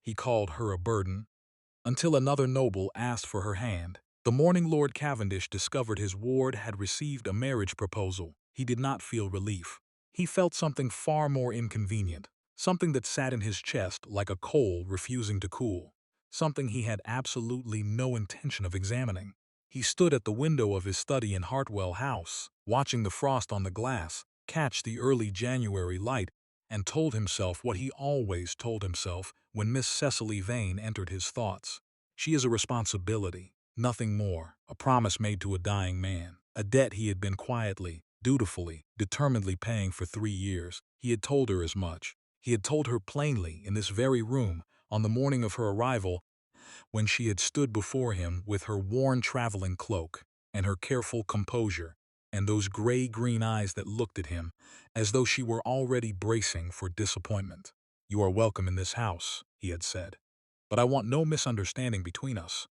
He called her a burden, until another noble asked for her hand. The morning Lord Cavendish discovered his ward had received a marriage proposal, he did not feel relief. He felt something far more inconvenient, something that sat in his chest like a coal refusing to cool, something he had absolutely no intention of examining. He stood at the window of his study in Hartwell House, watching the frost on the glass catch the early January light, and told himself what he always told himself when Miss Cecily Vane entered his thoughts. She is a responsibility, nothing more, a promise made to a dying man, a debt he had been quietly, dutifully, determinedly paying for 3 years. He had told her as much. He had told her plainly in this very room, on the morning of her arrival, when she had stood before him with her worn traveling cloak, and her careful composure, and those gray-green eyes that looked at him, as though she were already bracing for disappointment. "You are welcome in this house," he had said, "but I want no misunderstanding between us.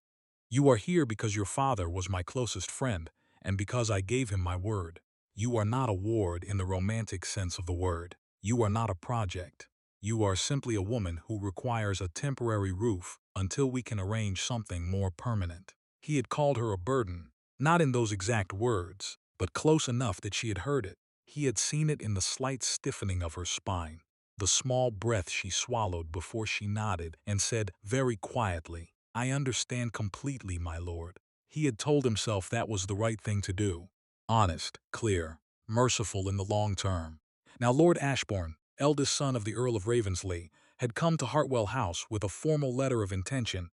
You are here because your father was my closest friend, and because I gave him my word. You are not a ward in the romantic sense of the word. You are not a project. You are simply a woman who requires a temporary roof until we can arrange something more permanent." He had called her a burden, not in those exact words, but close enough that she had heard it. He had seen it in the slight stiffening of her spine, the small breath she swallowed before she nodded and said very quietly, "I understand completely, my lord." He had told himself that was the right thing to do. Honest, clear, merciful in the long term. Now Lord Ashbourne, eldest son of the Earl of Ravensleigh, had come to Hartwell House with a formal letter of intention,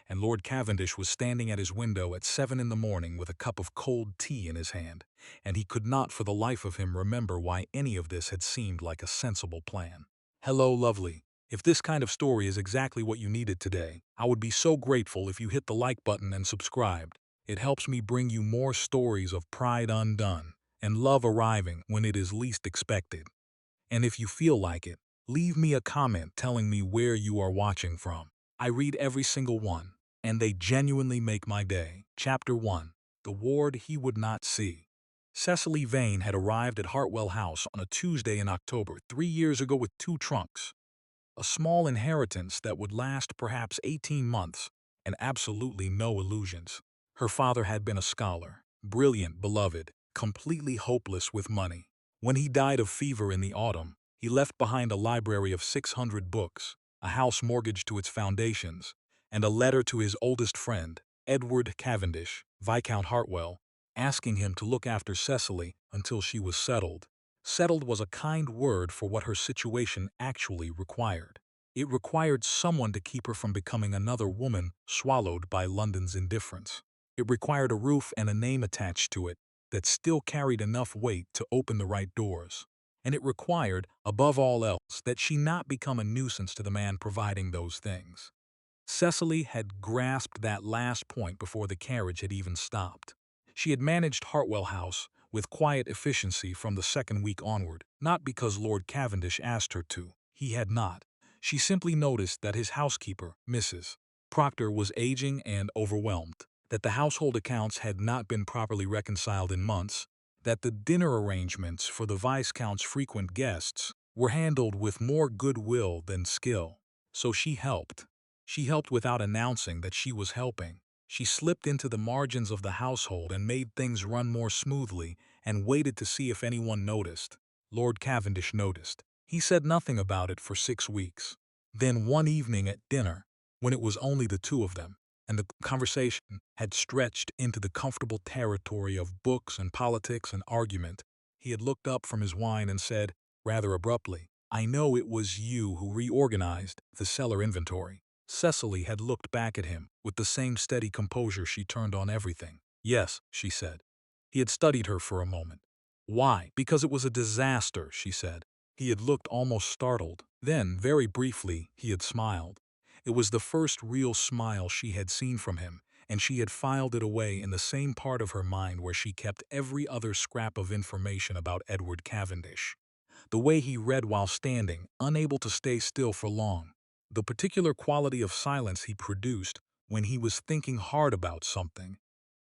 and Lord Cavendish was standing at his window at 7 in the morning with a cup of cold tea in his hand, and he could not for the life of him remember why any of this had seemed like a sensible plan. "Hello, lovely. If this kind of story is exactly what you needed today, I would be so grateful if you hit the like button and subscribed. It helps me bring you more stories of pride undone and love arriving when it is least expected. And if you feel like it, leave me a comment telling me where you are watching from. I read every single one, and they genuinely make my day." Chapter 1. The Ward He Would Not See. Cecily Vane had arrived at Hartwell House on a Tuesday in October 3 years ago with 2 trunks, a small inheritance that would last perhaps 18 months, and absolutely no illusions. Her father had been a scholar, brilliant, beloved, completely hopeless with money. When he died of fever in the autumn, he left behind a library of 600 books, a house mortgaged to its foundations, and a letter to his oldest friend, Edward Cavendish, Viscount Hartwell, asking him to look after Cecily until she was settled. Settled was a kind word for what her situation actually required. It required someone to keep her from becoming another woman swallowed by London's indifference. It required a roof and a name attached to it that still carried enough weight to open the right doors. And it required, above all else, that she not become a nuisance to the man providing those things. Cecily had grasped that last point before the carriage had even stopped. She had managed Hartwell House with quiet efficiency from the second week onward, not because Lord Cavendish asked her to. He had not. She simply noticed that his housekeeper, Mrs. Proctor, was aging and overwhelmed, that the household accounts had not been properly reconciled in months, that the dinner arrangements for the Viscount's frequent guests were handled with more goodwill than skill. So she helped. She helped without announcing that she was helping. She slipped into the margins of the household and made things run more smoothly and waited to see if anyone noticed. Lord Cavendish noticed. He said nothing about it for 6 weeks. Then one evening at dinner, when it was only the two of them, and the conversation had stretched into the comfortable territory of books and politics and argument, he had looked up from his wine and said, rather abruptly, "I know it was you who reorganized the cellar inventory." Cecily had looked back at him with the same steady composure she turned on everything. "Yes," she said. He had studied her for a moment. "Why?" "Because it was a disaster," she said. He had looked almost startled. Then, very briefly, he had smiled. It was the first real smile she had seen from him, and she had filed it away in the same part of her mind where she kept every other scrap of information about Edward Cavendish. The way he read while standing, unable to stay still for long. The particular quality of silence he produced when he was thinking hard about something,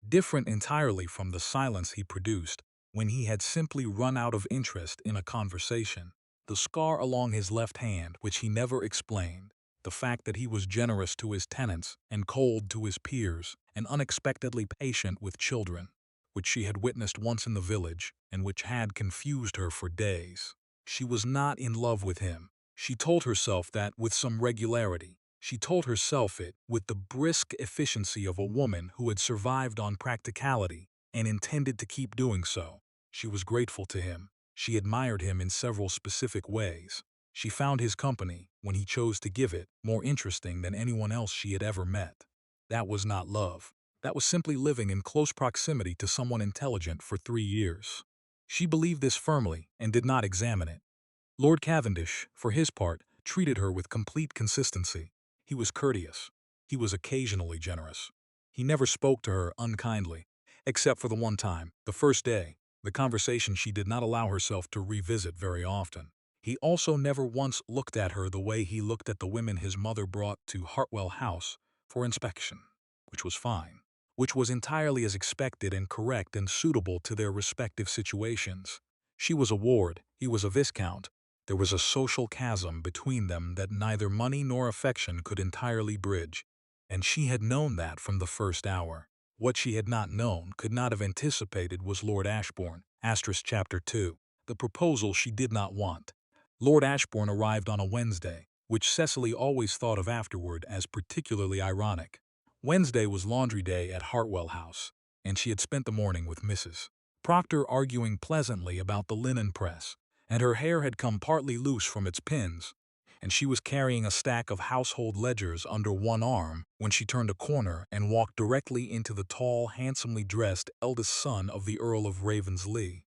different entirely from the silence he produced when he had simply run out of interest in a conversation. The scar along his left hand, which he never explained. The fact that he was generous to his tenants and cold to his peers and unexpectedly patient with children, which she had witnessed once in the village and which had confused her for days. She was not in love with him. She told herself that with some regularity. She told herself it with the brisk efficiency of a woman who had survived on practicality and intended to keep doing so. She was grateful to him. She admired him in several specific ways. She found his company, when he chose to give it, more interesting than anyone else she had ever met. That was not love. That was simply living in close proximity to someone intelligent for 3 years. She believed this firmly and did not examine it. Lord Cavendish, for his part, treated her with complete consistency. He was courteous. He was occasionally generous. He never spoke to her unkindly, except for the one time, the first day, the conversation she did not allow herself to revisit very often. He also never once looked at her the way he looked at the women his mother brought to Hartwell House for inspection, which was fine, which was entirely as expected and correct and suitable to their respective situations. She was a ward, he was a viscount. There was a social chasm between them that neither money nor affection could entirely bridge, and she had known that from the first hour. What she had not known, could not have anticipated, was Lord Ashbourne, Chapter 2, the proposal she did not want. Lord Ashbourne arrived on a Wednesday, which Cecily always thought of afterward as particularly ironic. Wednesday was laundry day at Hartwell House, and she had spent the morning with Mrs. Proctor arguing pleasantly about the linen press, and her hair had come partly loose from its pins, and she was carrying a stack of household ledgers under one arm when she turned a corner and walked directly into the tall, handsomely dressed eldest son of the Earl of Ravensleigh.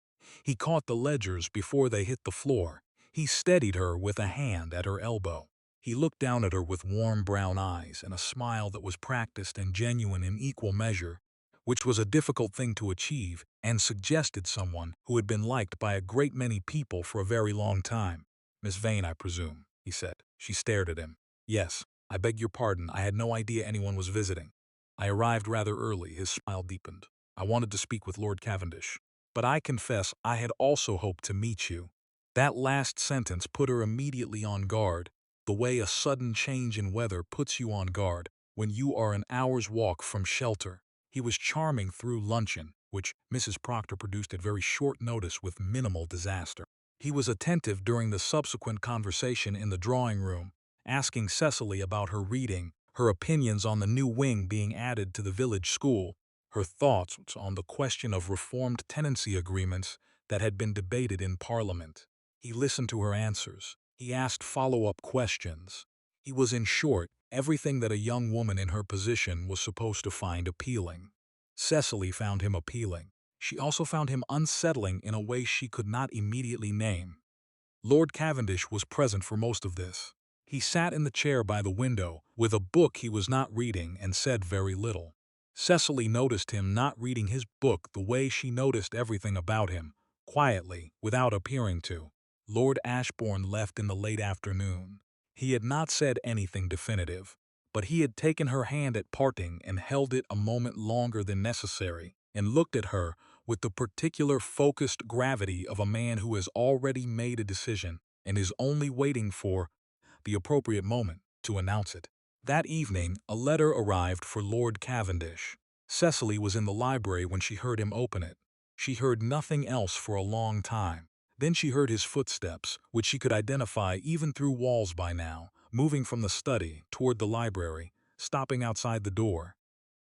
He caught the ledgers before they hit the floor. He steadied her with a hand at her elbow. He looked down at her with warm brown eyes and a smile that was practiced and genuine in equal measure, which was a difficult thing to achieve, and suggested someone who had been liked by a great many people for a very long time. "Miss Vane, I presume," he said. She stared at him. "Yes, I beg your pardon, I had no idea anyone was visiting. I arrived rather early." His smile deepened. "I wanted to speak with Lord Cavendish. But I confess I had also hoped to meet you." That last sentence put her immediately on guard, the way a sudden change in weather puts you on guard when you are an hour's walk from shelter. He was charming through luncheon, which Mrs. Proctor produced at very short notice with minimal disaster. He was attentive during the subsequent conversation in the drawing room, asking Cecily about her reading, her opinions on the new wing being added to the village school, her thoughts on the question of reformed tenancy agreements that had been debated in Parliament. He listened to her answers. He asked follow-up questions. He was, in short, everything that a young woman in her position was supposed to find appealing. Cecily found him appealing. She also found him unsettling in a way she could not immediately name. Lord Cavendish was present for most of this. He sat in the chair by the window, with a book he was not reading, and said very little. Cecily noticed him not reading his book the way she noticed everything about him, quietly, without appearing to. Lord Ashbourne left in the late afternoon. He had not said anything definitive, but he had taken her hand at parting and held it a moment longer than necessary, and looked at her with the particular focused gravity of a man who has already made a decision and is only waiting for the appropriate moment to announce it. That evening, a letter arrived for Lord Cavendish. Cecily was in the library when she heard him open it. She heard nothing else for a long time. Then she heard his footsteps, which she could identify even through walls by now, moving from the study toward the library, stopping outside the door.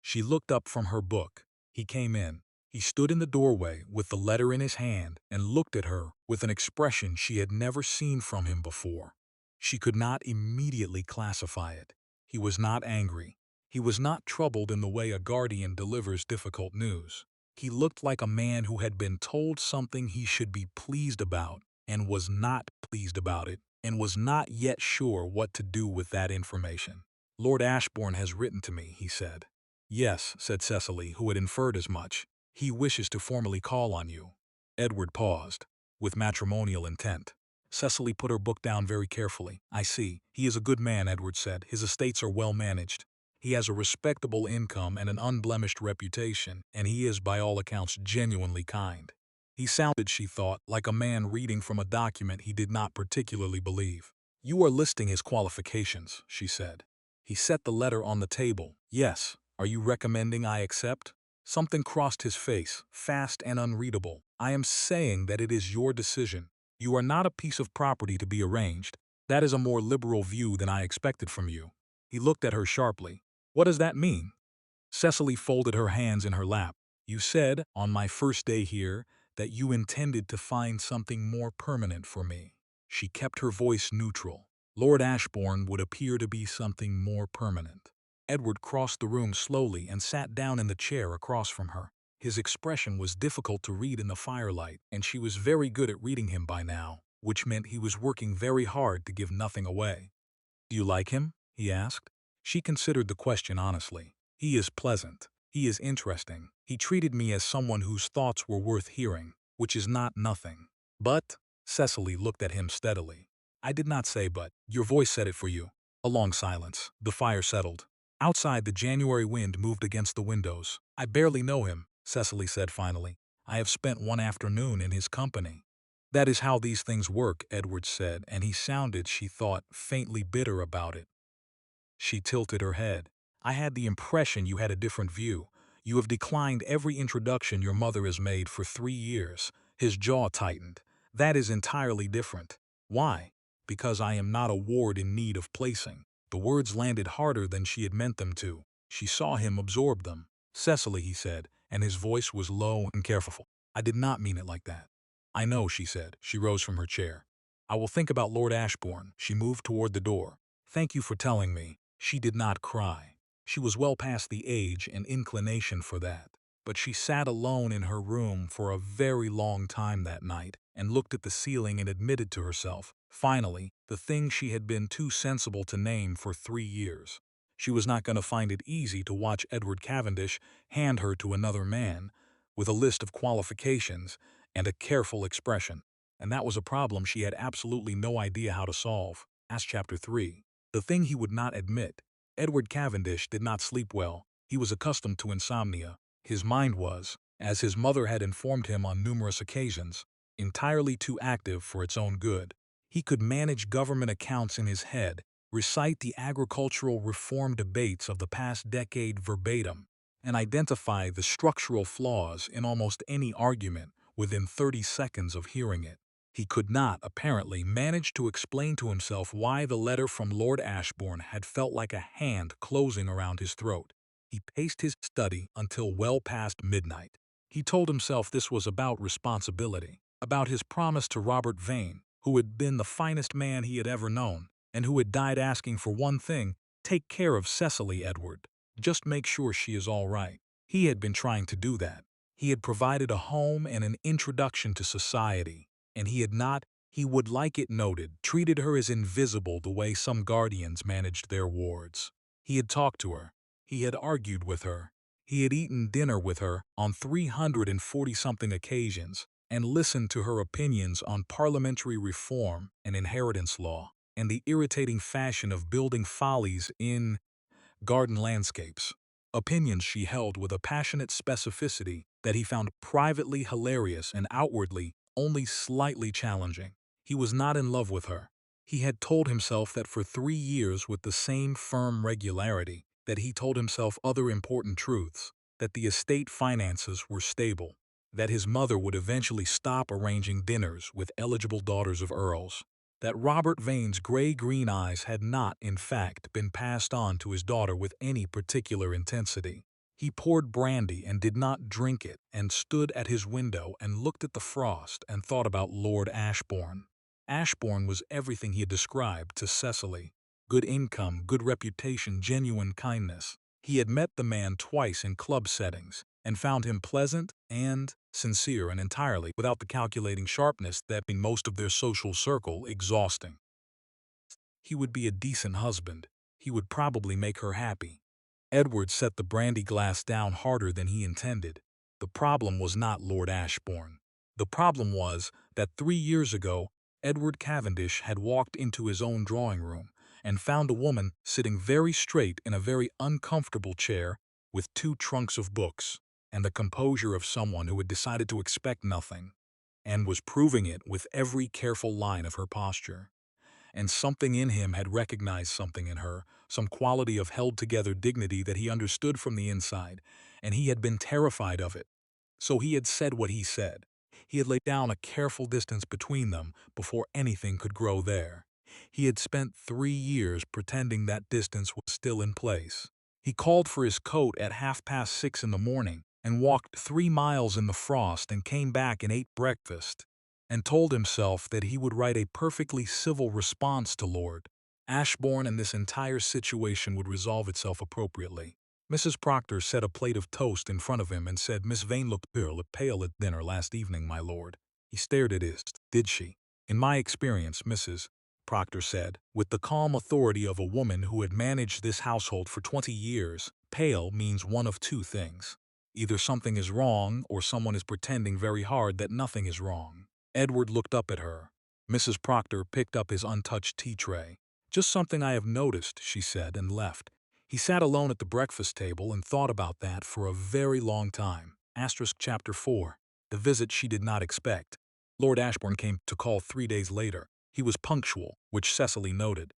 She looked up from her book. He came in. He stood in the doorway with the letter in his hand and looked at her with an expression she had never seen from him before. She could not immediately classify it. He was not angry. He was not troubled in the way a guardian delivers difficult news. He looked like a man who had been told something he should be pleased about and was not pleased about it and was not yet sure what to do with that information. "Lord Ashbourne has written to me," he said. "Yes," said Cecily, who had inferred as much. "He wishes to formally call on you." Edward paused, with matrimonial intent. Cecily put her book down very carefully. "I see. He is a good man," Edward said. "His estates are well managed. He has a respectable income and an unblemished reputation, and he is by all accounts genuinely kind." He sounded, she thought, like a man reading from a document he did not particularly believe. "You are listing his qualifications," she said. He set the letter on the table. "Yes. Are you recommending I accept?" Something crossed his face, fast and unreadable. "I am saying that it is your decision. You are not a piece of property to be arranged. That is a more liberal view than I expected from you." He looked at her sharply. "What does that mean?" Cecily folded her hands in her lap. "You said, on my first day here, that you intended to find something more permanent for me." She kept her voice neutral. "Lord Ashbourne would appear to be something more permanent." Edward crossed the room slowly and sat down in the chair across from her. His expression was difficult to read in the firelight, and she was very good at reading him by now, which meant he was working very hard to give nothing away. "Do you like him?" he asked. She considered the question honestly. "He is pleasant. He is interesting. He treated me as someone whose thoughts were worth hearing, which is not nothing. But—" Cecily looked at him steadily. "I did not say but. Your voice said it for you." A long silence. The fire settled. Outside, the January wind moved against the windows. "I barely know him," Cecily said finally. "I have spent one afternoon in his company." "That is how these things work," Edward said, and he sounded, she thought, faintly bitter about it. She tilted her head. "I had the impression you had a different view. You have declined every introduction your mother has made for 3 years." His jaw tightened. "That is entirely different." "Why?" "Because I am not a ward in need of placing." The words landed harder than she had meant them to. She saw him absorb them. "Cecily," he said, and his voice was low and careful. "I did not mean it like that." "I know," she said. She rose from her chair. "I will think about Lord Ashbourne." She moved toward the door. "Thank you for telling me." She did not cry. She was well past the age and inclination for that. But she sat alone in her room for a very long time that night and looked at the ceiling and admitted to herself, finally, the thing she had been too sensible to name for 3 years. She was not going to find it easy to watch Edward Cavendish hand her to another man, with a list of qualifications and a careful expression. And that was a problem she had absolutely no idea how to solve. As Chapter 3. The thing he would not admit. Edward Cavendish did not sleep well. He was accustomed to insomnia. His mind was, as his mother had informed him on numerous occasions, entirely too active for its own good. He could manage government accounts in his head, recite the agricultural reform debates of the past decade verbatim, and identify the structural flaws in almost any argument within 30 seconds of hearing it. He could not, apparently, manage to explain to himself why the letter from Lord Ashbourne had felt like a hand closing around his throat. He paced his study until well past midnight. He told himself this was about responsibility, about his promise to Robert Vane, who had been the finest man he had ever known, and who had died asking for one thing: take care of Cecily, Edward. Just make sure she is all right. He had been trying to do that. He had provided a home and an introduction to society. And he had not, he would like it noted, treated her as invisible the way some guardians managed their wards. He had talked to her. He had argued with her. He had eaten dinner with her on 340-something occasions and listened to her opinions on parliamentary reform and inheritance law and the irritating fashion of building follies in garden landscapes. Opinions she held with a passionate specificity that he found privately hilarious and outwardly only slightly challenging. He was not in love with her. He had told himself that for 3 years with the same firm regularity, that he told himself other important truths, that the estate finances were stable, that his mother would eventually stop arranging dinners with eligible daughters of earls, that Robert Vane's gray-green eyes had not, in fact, been passed on to his daughter with any particular intensity. He poured brandy and did not drink it and stood at his window and looked at the frost and thought about Lord Ashbourne. Ashbourne was everything he had described to Cecily. Good income, good reputation, genuine kindness. He had met the man twice in club settings and found him pleasant and sincere and entirely without the calculating sharpness that made most of their social circle exhausting. He would be a decent husband. He would probably make her happy. Edward set the brandy glass down harder than he intended. The problem was not Lord Ashbourne. The problem was that 3 years ago, Edward Cavendish had walked into his own drawing room and found a woman sitting very straight in a very uncomfortable chair with 2 trunks of books and the composure of someone who had decided to expect nothing and was proving it with every careful line of her posture. and something in him had recognized something in her, some quality of held-together dignity that he understood from the inside, and he had been terrified of it. So he had said what he said. He had laid down a careful distance between them before anything could grow there. He had spent 3 years pretending that distance was still in place. He called for his coat at 6:30 in the morning and walked 3 miles in the frost and came back and ate breakfast and told himself that he would write a perfectly civil response to Lord Ashbourne and this entire situation would resolve itself appropriately. Mrs. Proctor set a plate of toast in front of him and said, "Miss Vane looked pale at dinner last evening, my lord." He stared at his. "Did she?" "In my experience, Mrs. Proctor said, with the calm authority of a woman who had managed this household for 20 years, pale means one of two things. Either something is wrong or someone is pretending very hard that nothing is wrong. Edward looked up at her. Mrs. Proctor picked up his untouched tea tray. "Just something I have noticed," she said, and left. He sat alone at the breakfast table and thought about that for a very long time. Chapter 4. The visit she did not expect. Lord Ashbourne came to call 3 days later. He was punctual, which Cecily noted.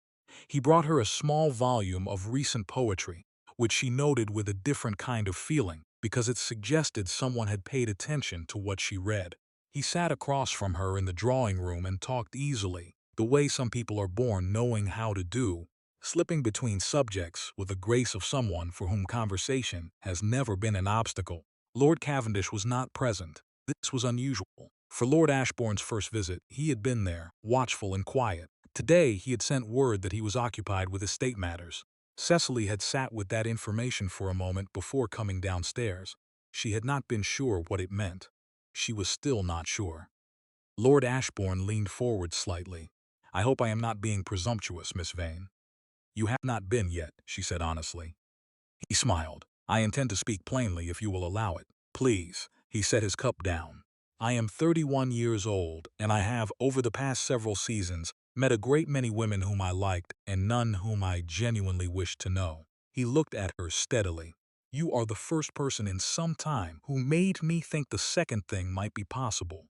He brought her a small volume of recent poetry, which she noted with a different kind of feeling, because it suggested someone had paid attention to what she read. He sat across from her in the drawing room and talked easily, the way some people are born knowing how to do, slipping between subjects with the grace of someone for whom conversation has never been an obstacle. Lord Cavendish was not present. This was unusual. For Lord Ashbourne's first visit, he had been there, watchful and quiet. Today, he had sent word that he was occupied with estate matters. Cecily had sat with that information for a moment before coming downstairs. She had not been sure what it meant. She was still not sure. Lord Ashbourne leaned forward slightly. "I hope I am not being presumptuous, Miss Vane." "You have not been yet," she said honestly. He smiled. "I intend to speak plainly if you will allow it." "Please." He set his cup down. "I am 31 years old, and I have, over the past several seasons, met a great many women whom I liked and none whom I genuinely wished to know." He looked at her steadily. "You are the first person in some time who made me think the second thing might be possible."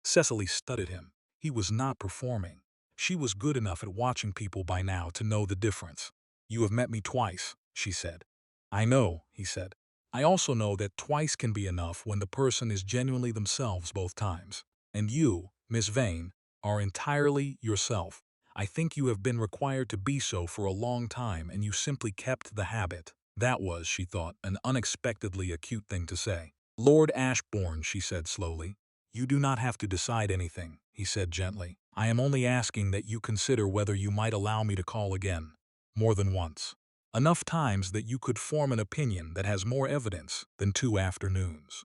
Cecily studied him. He was not performing. She was good enough at watching people by now to know the difference. "You have met me twice," she said. "I know," he said. "I also know that twice can be enough when the person is genuinely themselves both times. And you, Miss Vane, are entirely yourself. I think you have been required to be so for a long time and you simply kept the habit." That was, she thought, an unexpectedly acute thing to say. "Lord Ashbourne," she said slowly. "You do not have to decide anything," he said gently. "I am only asking that you consider whether you might allow me to call again. More than once. Enough times that you could form an opinion that has more evidence than 2 afternoons."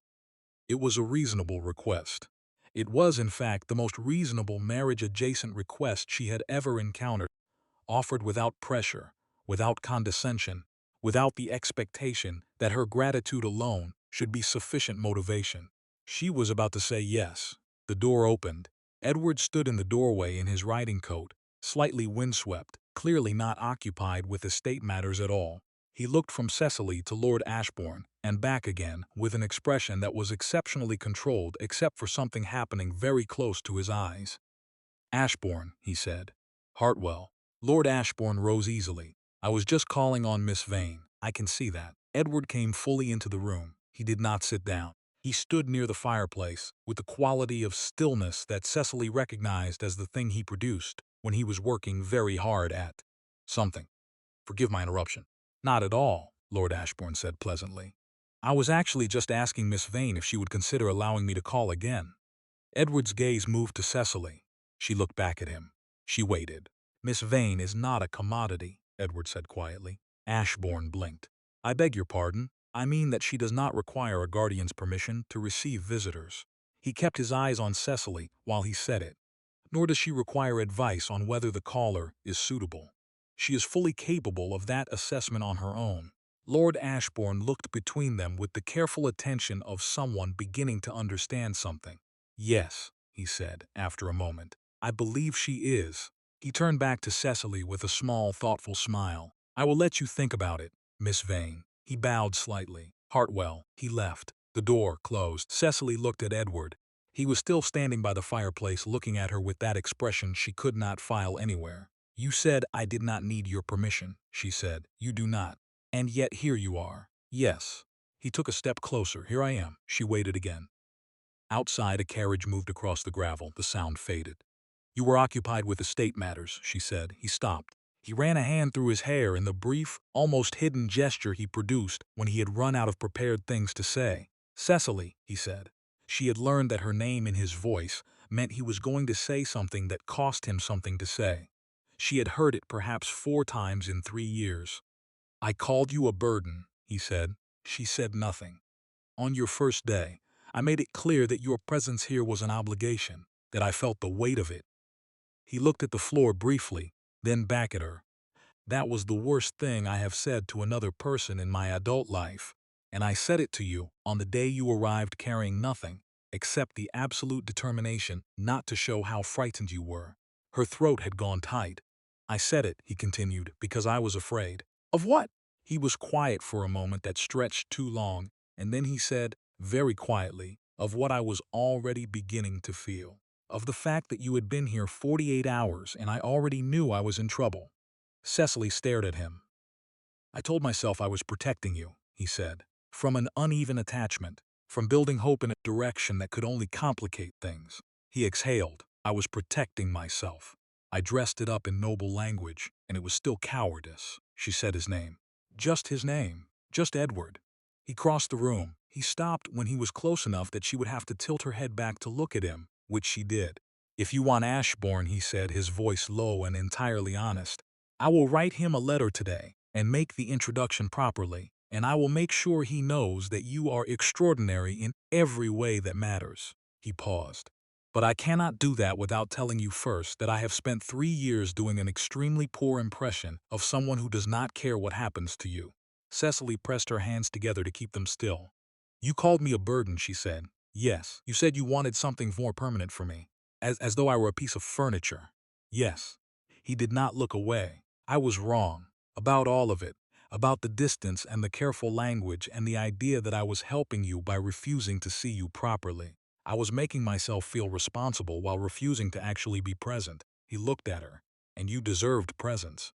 It was a reasonable request. It was, in fact, the most reasonable marriage-adjacent request she had ever encountered, offered without pressure, without condescension, without the expectation that her gratitude alone should be sufficient motivation. She was about to say yes. The door opened. Edward stood in the doorway in his riding coat, slightly windswept, clearly not occupied with estate matters at all. He looked from Cecily to Lord Ashbourne and back again with an expression that was exceptionally controlled except for something happening very close to his eyes. "Ashbourne," he said. "Hartwell." Lord Ashbourne rose easily. "I was just calling on Miss Vane. I can see that." Edward came fully into the room. He did not sit down. He stood near the fireplace, with the quality of stillness that Cecily recognized as the thing he produced when he was working very hard at something. "Forgive my interruption." "Not at all," Lord Ashbourne said pleasantly. "I was actually just asking Miss Vane if she would consider allowing me to call again." Edward's gaze moved to Cecily. She looked back at him. She waited. "Miss Vane is not a commodity," Edward said quietly. Ashbourne blinked. "I beg your pardon. I mean that she does not require a guardian's permission to receive visitors." He kept his eyes on Cecily while he said it. "Nor does she require advice on whether the caller is suitable. She is fully capable of that assessment on her own." Lord Ashbourne looked between them with the careful attention of someone beginning to understand something. "Yes," he said, after a moment. "I believe she is." He turned back to Cecily with a small, thoughtful smile. "I will let you think about it, Miss Vane." He bowed slightly. "Hartwell." He left. The door closed. Cecily looked at Edward. He was still standing by the fireplace looking at her with that expression she could not file anywhere. You said I did not need your permission, she said. You do not. And yet here you are. Yes. He took a step closer. Here I am. She waited again. Outside, a carriage moved across the gravel. The sound faded. You were occupied with estate matters, she said. He stopped. He ran a hand through his hair in the brief, almost hidden gesture he produced when he had run out of prepared things to say. Cecily, he said. She had learned that her name in his voice meant he was going to say something that cost him something to say. She had heard it perhaps 4 times in 3 years. I called you a burden, he said. She said nothing. On your first day, I made it clear that your presence here was an obligation, that I felt the weight of it. He looked at the floor briefly, then back at her. That was the worst thing I have said to another person in my adult life, and I said it to you on the day you arrived carrying nothing, except the absolute determination not to show how frightened you were. Her throat had gone tight. I said it, he continued, because I was afraid. Of what? He was quiet for a moment that stretched too long, and then he said, very quietly, of what I was already beginning to feel. Of the fact that you had been here 48 hours and I already knew I was in trouble. Cecily stared at him. I told myself I was protecting you, he said, from an uneven attachment, from building hope in a direction that could only complicate things. He exhaled. I was protecting myself. I dressed it up in noble language, and it was still cowardice. She said his name. Just his name. Just Edward. He crossed the room. He stopped when he was close enough that she would have to tilt her head back to look at him, which she did. If you want Ashbourne, he said, his voice low and entirely honest, I will write him a letter today and make the introduction properly, and I will make sure he knows that you are extraordinary in every way that matters. He paused. But I cannot do that without telling you first that I have spent 3 years doing an extremely poor impression of someone who does not care what happens to you. Cecily pressed her hands together to keep them still. You called me a burden, she said. Yes. You said you wanted something more permanent for me, as though I were a piece of furniture. Yes. He did not look away. I was wrong. About all of it. About the distance and the careful language and the idea that I was helping you by refusing to see you properly. I was making myself feel responsible while refusing to actually be present. He looked at her. And you deserved presence.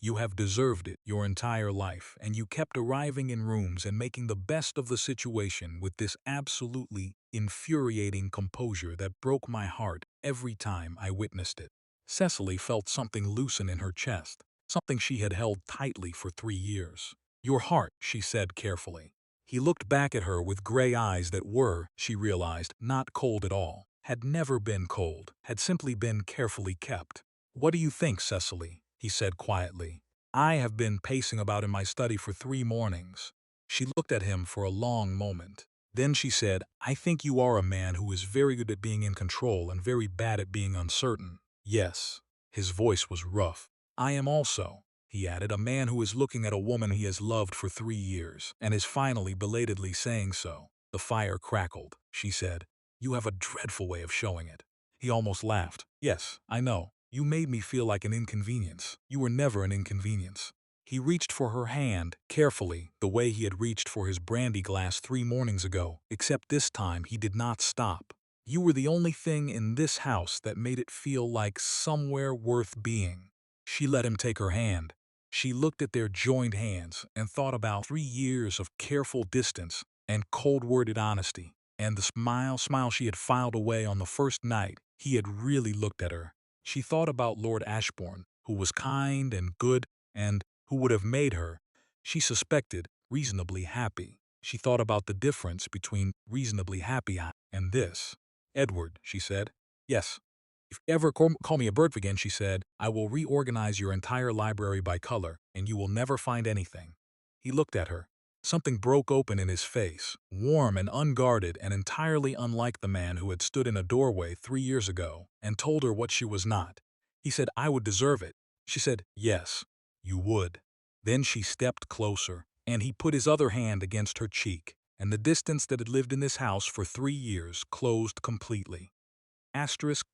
You have deserved it your entire life, and you kept arriving in rooms and making the best of the situation with this absolutely infuriating composure that broke my heart every time I witnessed it. Cecily felt something loosen in her chest, something she had held tightly for 3 years. Your heart, she said carefully. He looked back at her with gray eyes that were, she realized, not cold at all, had never been cold, had simply been carefully kept. What do you think, Cecily? He said quietly. I have been pacing about in my study for 3 mornings. She looked at him for a long moment. Then she said, I think you are a man who is very good at being in control and very bad at being uncertain. Yes. His voice was rough. I am also, he added, a man who is looking at a woman he has loved for 3 years and is finally belatedly saying so. The fire crackled. She said, You have a dreadful way of showing it. He almost laughed. Yes, I know. You made me feel like an inconvenience. You were never an inconvenience. He reached for her hand, carefully, the way he had reached for his brandy glass 3 mornings ago, except this time he did not stop. You were the only thing in this house that made it feel like somewhere worth being. She let him take her hand. She looked at their joined hands and thought about 3 years of careful distance and cold-worded honesty, and the smile she had filed away on the first night he had really looked at her. She thought about Lord Ashbourne, who was kind and good and who would have made her, she suspected, reasonably happy. She thought about the difference between reasonably happy and this. Edward, she said. Yes. If you ever call me a bird again, she said, I will reorganize your entire library by color, and you will never find anything. He looked at her. Something broke open in his face, warm and unguarded and entirely unlike the man who had stood in a doorway 3 years ago and told her what she was not. He said, I would deserve it. She said, yes, you would. Then she stepped closer, and he put his other hand against her cheek, and the distance that had lived in this house for 3 years closed completely.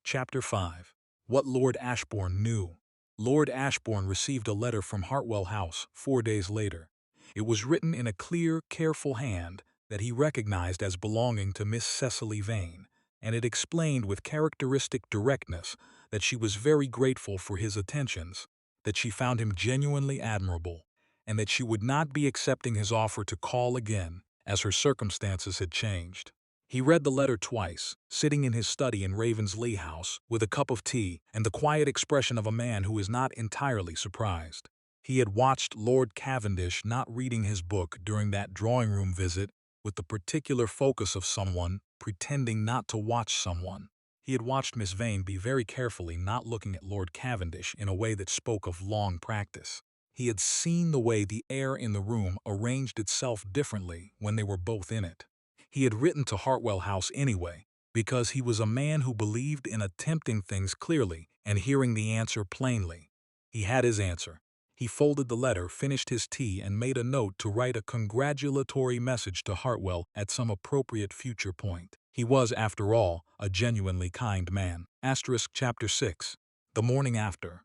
Chapter 5. What Lord Ashbourne knew. Lord Ashbourne received a letter from Hartwell House 4 days later. It was written in a clear, careful hand that he recognized as belonging to Miss Cecily Vane. and it explained with characteristic directness that she was very grateful for his attentions, that she found him genuinely admirable, and that she would not be accepting his offer to call again, as her circumstances had changed. He read the letter twice, sitting in his study in Ravensleigh House with a cup of tea and the quiet expression of a man who is not entirely surprised. He had watched Lord Cavendish not reading his book during that drawing-room visit with the particular focus of someone pretending not to watch someone. He had watched Miss Vane be very carefully not looking at Lord Cavendish in a way that spoke of long practice. He had seen the way the air in the room arranged itself differently when they were both in it. He had written to Hartwell House anyway, because he was a man who believed in attempting things clearly and hearing the answer plainly. He had his answer. He folded the letter, finished his tea, and made a note to write a congratulatory message to Hartwell at some appropriate future point. He was, after all, a genuinely kind man. Chapter 6. The morning after.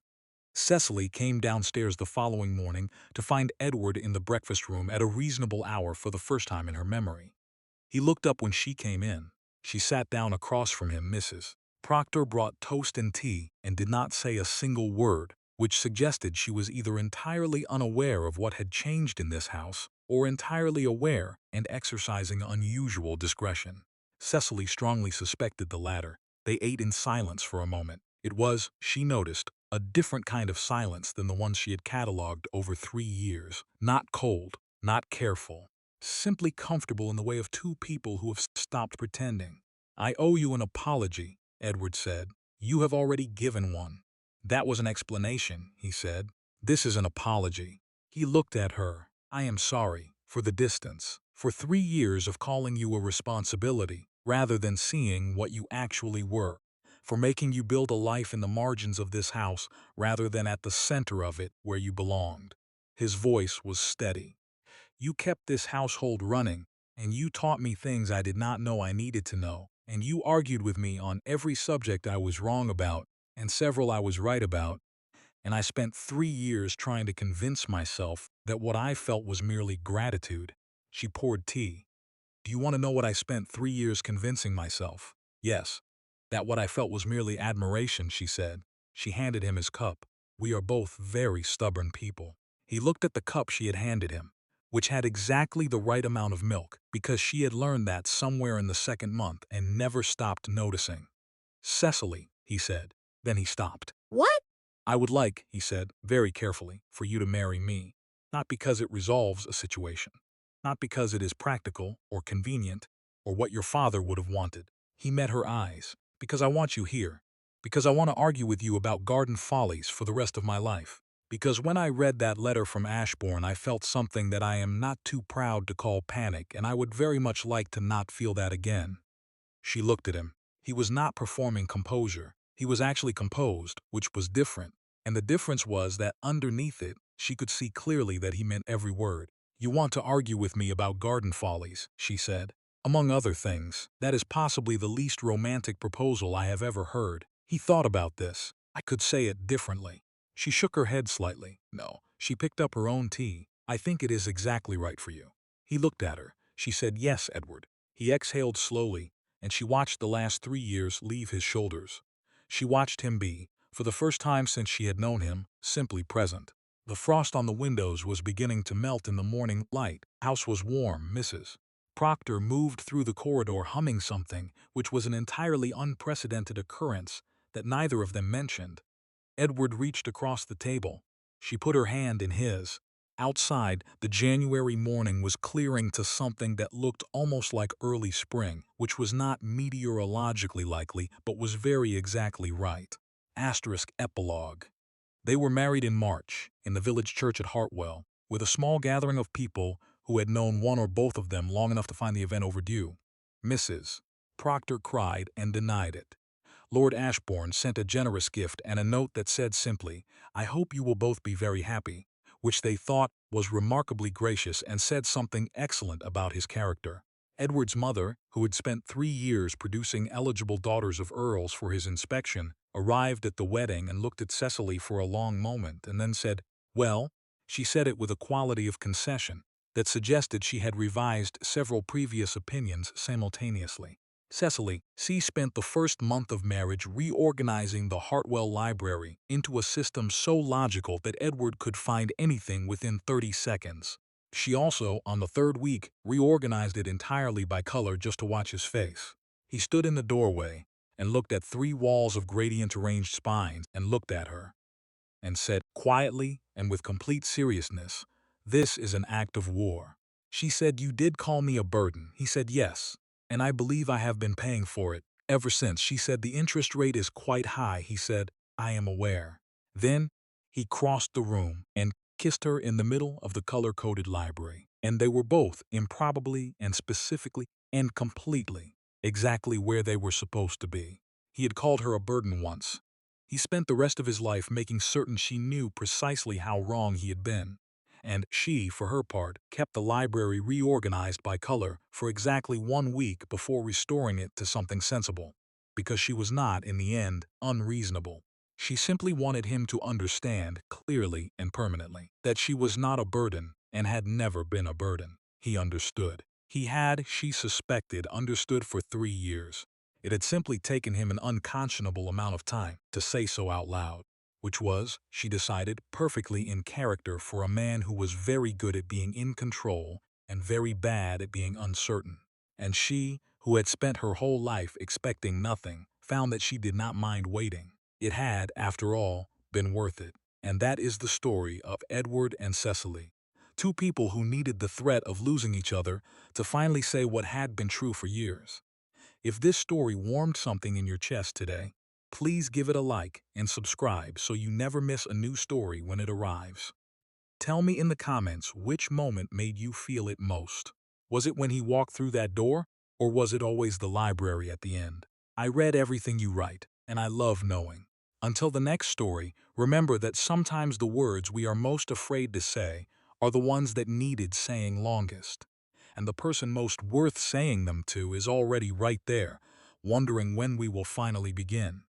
Cecily came downstairs the following morning to find Edward in the breakfast room at a reasonable hour for the first time in her memory. He looked up when she came in. She sat down across from him. Mrs. Proctor brought toast and tea and did not say a single word, which suggested she was either entirely unaware of what had changed in this house or entirely aware and exercising unusual discretion. Cecily strongly suspected the latter. They ate in silence for a moment. It was, she noticed, a different kind of silence than the one she had catalogued over 3 years. Not cold, not careful, simply comfortable in the way of two people who have stopped pretending. "I owe you an apology," Edward said. "You have already given one." "That was an explanation," he said. "This is an apology." He looked at her. "I am sorry, for the distance, for 3 years of calling you a responsibility, rather than seeing what you actually were, for making you build a life in the margins of this house rather than at the center of it where you belonged." His voice was steady. "You kept this household running, and you taught me things I did not know I needed to know, and you argued with me on every subject I was wrong about, and several I was right about, and I spent 3 years trying to convince myself that what I felt was merely gratitude." She poured tea. "Do you want to know what I spent 3 years convincing myself?" "Yes." "That what I felt was merely admiration," she said. She handed him his cup. "We are both very stubborn people." He looked at the cup she had handed him, which had exactly the right amount of milk, because she had learned that somewhere in the second month and never stopped noticing. "Cecily," he said. Then he stopped. What? "I would like," he said, very carefully, "for you to marry me. Not because it resolves a situation. Not because it is practical or convenient or what your father would have wanted." He met her eyes. "Because I want you here. Because I want to argue with you about garden follies for the rest of my life. Because when I read that letter from Ashbourne I felt something that I am not too proud to call panic, and I would very much like to not feel that again." She looked at him. He was not performing composure. He was actually composed, which was different. And the difference was that underneath it, she could see clearly that he meant every word. "You want to argue with me about garden follies," she said. "Among other things, that is possibly the least romantic proposal I have ever heard." He thought about this. "I could say it differently." She shook her head slightly. "No." She picked up her own tea. "I think it is exactly right for you." He looked at her. She said, "Yes, Edward." He exhaled slowly, and she watched the last 3 years leave his shoulders. She watched him be, for the first time since she had known him, simply present. The frost on the windows was beginning to melt in the morning light. House was warm. Mrs. Proctor moved through the corridor humming something, which was an entirely unprecedented occurrence that neither of them mentioned. Edward reached across the table. She put her hand in his. Outside, the January morning was clearing to something that looked almost like early spring, which was not meteorologically likely, but was very exactly right. Epilogue. They were married in March, in the village church at Hartwell, with a small gathering of people who had known one or both of them long enough to find the event overdue. Mrs. Proctor cried and denied it. Lord Ashbourne sent a generous gift and a note that said simply, "I hope you will both be very happy," which they thought was remarkably gracious and said something excellent about his character. Edward's mother, who had spent 3 years producing eligible daughters of earls for his inspection, arrived at the wedding and looked at Cecily for a long moment and then said, "Well?" She said it with a quality of concession that suggested she had revised several previous opinions simultaneously. Cecily, she spent the first month of marriage reorganizing the Hartwell Library into a system so logical that Edward could find anything within 30 seconds. She also, on the third week, reorganized it entirely by color just to watch his face. He stood in the doorway and looked at 3 walls of gradient-arranged spines and looked at her and said quietly and with complete seriousness, "This is an act of war." She said, "You did call me a burden." He said, "Yes, and I believe I have been paying for it ever since." She said, "The interest rate is quite high." He said, "I am aware." Then he crossed the room and kissed her in the middle of the color-coded library. And they were both, improbably and specifically and completely, exactly where they were supposed to be. He had called her a burden once. He spent the rest of his life making certain she knew precisely how wrong he had been. And she, for her part, kept the library reorganized by color for exactly 1 week before restoring it to something sensible. Because she was not, in the end, unreasonable. She simply wanted him to understand, clearly and permanently, that she was not a burden and had never been a burden. He understood. He had, she suspected, understood for 3 years. It had simply taken him an unconscionable amount of time to say so out loud, which was, she decided, perfectly in character for a man who was very good at being in control and very bad at being uncertain. And she, who had spent her whole life expecting nothing, found that she did not mind waiting. It had, after all, been worth it. And that is the story of Edward and Cecily. 2 people who needed the threat of losing each other to finally say what had been true for years. If this story warmed something in your chest today, please give it a like and subscribe so you never miss a new story when it arrives. Tell me in the comments which moment made you feel it most. Was it when he walked through that door, or was it always the library at the end? I read everything you write, and I love knowing. Until the next story, remember that sometimes the words we are most afraid to say are the ones that needed saying longest. And the person most worth saying them to is already right there, wondering when we will finally begin.